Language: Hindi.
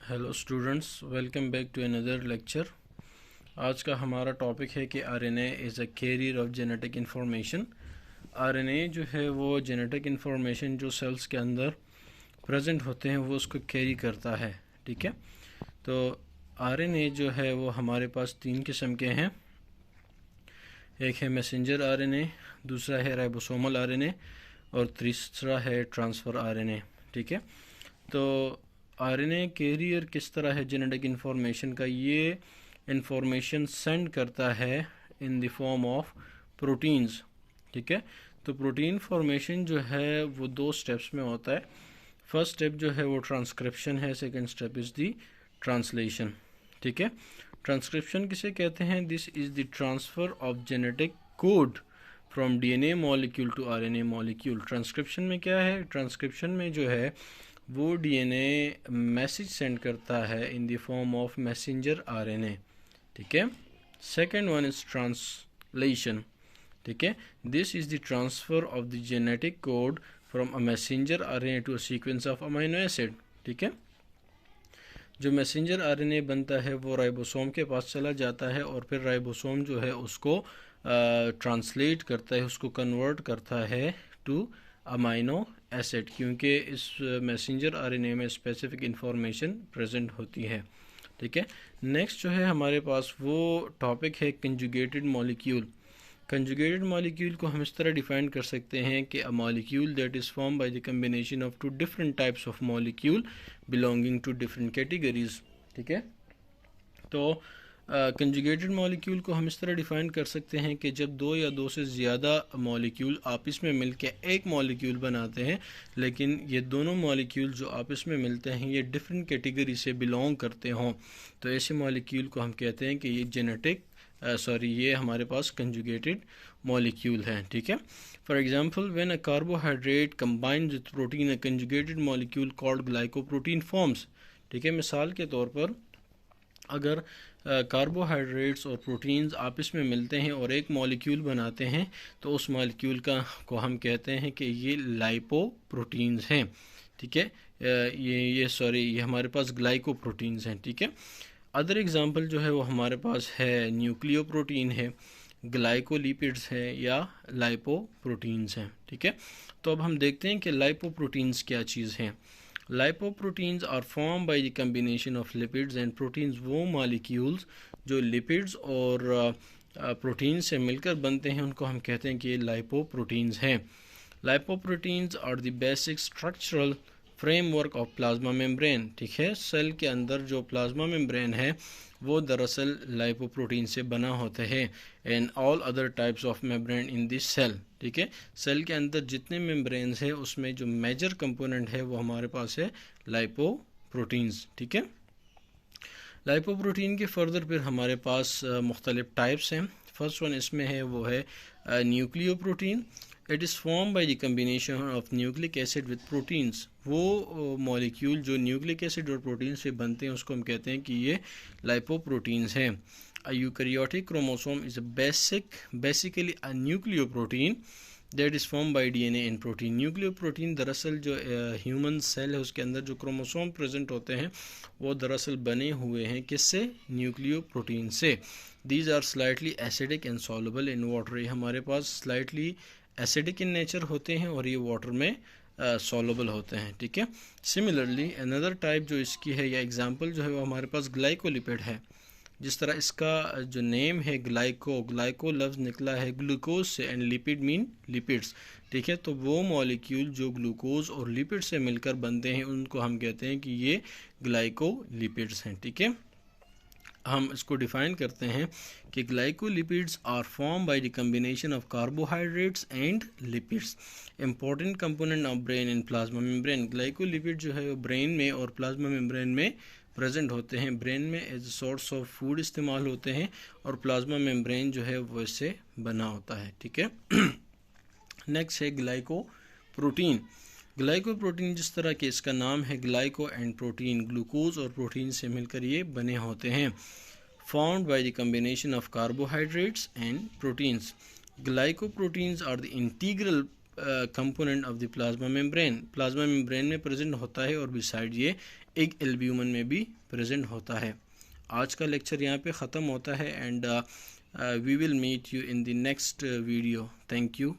Hello students, welcome back to another lecture. आज का हमारा टॉपिक है कि RNA is a carrier of genetic information. RNA जो है वो जेनेटिक इन्फॉर्मेशन जो सेल्स के अंदर प्रेजेंट होते हैं वो उसको कैरी करता है। ठीक है, तो आरएनए जो है वो हमारे पास तीन किस्म के हैं। एक है मैसेंजर आरएनए, दूसरा है राइबोसोमल आरएनए और तीसरा है ट्रांसफ़र आरएनए। ठीक है, तो आरएनए कैरियर किस तरह है जेनेटिक इन्फॉर्मेशन का, ये इन्फॉर्मेशन सेंड करता है in the form of proteins. ठीक है, तो प्रोटीन फॉर्मेशन जो है वो दो स्टेप्स में होता है। फर्स्ट स्टेप जो है वो ट्रांसक्रिप्शन है, second step is the translation. ठीक है, ट्रांसक्रिप्शन किसे कहते हैं? This is the transfer of genetic code from DNA molecule to RNA molecule. Transcription में क्या है? ट्रांसक्रिप्शन में जो है वो डीएनए मैसेज सेंड करता है in the form of messenger RNA. ठीक है, सेकेंड वन इज ट्रांसलेशन। ठीक है, this is the transfer of the genetic code from a messenger RNA to a sequence of amino acid. ठीक है, जो मैसेंजर आरएनए बनता है वो राइबोसोम के पास चला जाता है और फिर राइबोसोम जो है उसको ट्रांसलेट करता है, उसको कन्वर्ट करता है टू अमाइनो एसिड, क्योंकि इस मैसेंजर आरएनए में स्पेसिफिक इंफॉर्मेशन प्रेजेंट होती है। ठीक है, नेक्स्ट जो है हमारे पास वो टॉपिक है कंजुगेटेड मॉलिक्यूल। कंजुगेटेड मॉलिक्यूल को हम इस तरह डिफाइन कर सकते हैं कि a molecule that is form by the combination of two different types of molecule belonging to different categories. ठीक है, तो कंजुगेटेड मॉलिक्यूल को हम इस तरह डिफाइन कर सकते हैं कि जब दो या दो से ज़्यादा मॉलिक्यूल आपस में मिलकर एक मॉलिक्यूल बनाते हैं, लेकिन ये दोनों मॉलिक्यूल जो आपस में मिलते हैं ये डिफरेंट कैटेगरी से बिलोंग करते हों, तो ऐसे मॉलिक्यूल को हम कहते हैं कि ये ये हमारे पास कंजुगेटेड मॉलिक्यूल है। ठीक है, for example when a carbohydrate combined with protein a conjugated molecule called glycoprotein forms. ठीक है, मिसाल के तौर पर अगर कार्बोहाइड्रेट्स और प्रोटीन्स आपस में मिलते हैं और एक मॉलिक्यूल बनाते हैं तो उस मॉलिक्यूल को हम कहते हैं कि ये लाइपोप्रोटीन्स हैं। ठीक है, ये हमारे पास ग्लाइकोप्रोटीन्स हैं। ठीक है, अदर एग्जांपल जो है वो हमारे पास है न्यूक्लियोप्रोटीन है, ग्लाइकोलिपिड्स है या लाइपोप्रोटीन्स हैं। ठीक है, तो अब हम देखते हैं कि लाइपोप्रोटीन्स क्या चीज़ हैं। Lipoproteins are form by the combination of lipids and proteins. वो मॉलिक्यूल्स जो लिपिड्स और प्रोटीन से मिलकर बनते हैं उनको हम कहते हैं कि ये लाइपोप्रोटीन्स हैं। Lipoproteins are the basic structural framework of plasma membrane. ठीक है, सेल के अंदर जो प्लाज्मा मेम्ब्रेन है वो दरअसल लाइपोप्रोटीन से बना होता है and all other types of membrane in this cell. ठीक है, सेल के अंदर जितने मेम्ब्रेन्स हैं उसमें जो मेजर कंपोनेंट है वो हमारे पास है लाइपोप्रोटीन्स। ठीक है, लाइपोप्रोटीन के फर्दर फिर हमारे पास मुख्तलिफ टाइप्स हैं। फर्स्ट वन इसमें है वो है nucleoprotein. It is form by the combination of nucleic acid with proteins. वो मॉलिक्यूल जो न्यूक्लिक एसिड और प्रोटीन से बनते हैं उसको हम कहते हैं कि ये लाइपोप्रोटीन्स हैं। A eukaryotic chromosome is basically a nucleoprotein that is formed by DNA and protein. Nucleoprotein दरअसल जो ह्यूमन सेल है उसके अंदर जो क्रोमोसोम प्रेजेंट होते हैं वो दरअसल बने हुए हैं किससे? न्यूक्लियोप्रोटीन से। These are slightly acidic and soluble in water. ये हमारे पास स्लाइटली एसिडिक इन नेचर होते हैं और ये वाटर में सॉल्युबल होते हैं। ठीक है, सिमिलरली अनदर टाइप जो इसकी है या एग्जांपल जो है वो हमारे पास ग्लाइकोलिपिड है। जिस तरह इसका जो नेम है ग्लाइको लफ्ज़ निकला है ग्लूकोज से एंड लिपिड मीन लिपिड्स। ठीक है, तो वो मॉलिक्यूल जो ग्लूकोज और लिपिड से मिलकर बनते हैं उनको हम कहते हैं कि ये ग्लाइकोलिपिड्स हैं। ठीक है, हम इसको डिफाइन करते हैं कि glycolipids are form by the combination of carbohydrates and lipids. Important component of brain and plasma membrane. Glycolipid जो है वो ब्रेन में और प्लाज्मा मेम्ब्रेन में प्रेजेंट होते हैं। ब्रेन में एज सोर्स ऑफ फूड इस्तेमाल होते हैं और प्लाज्मा मेम्ब्रेन जो है वो इससे बना होता है। ठीक है, नेक्स्ट है ग्लाइकोप्रोटीन। ग्लाइकोप्रोटीन जिस तरह के इसका नाम है ग्लाइको एंड प्रोटीन, ग्लूकोज और प्रोटीन से मिलकर ये बने होते हैं। Formed by the combination of carbohydrates and proteins. Glycoproteins are the integral component of the plasma membrane. Plasma membrane में प्रेजेंट होता है और बिसाइड ये एग एल्ब्यूमिन में भी प्रेजेंट होता है। आज का लेक्चर यहाँ पे ख़त्म होता है and we will meet you in the next video. Thank you.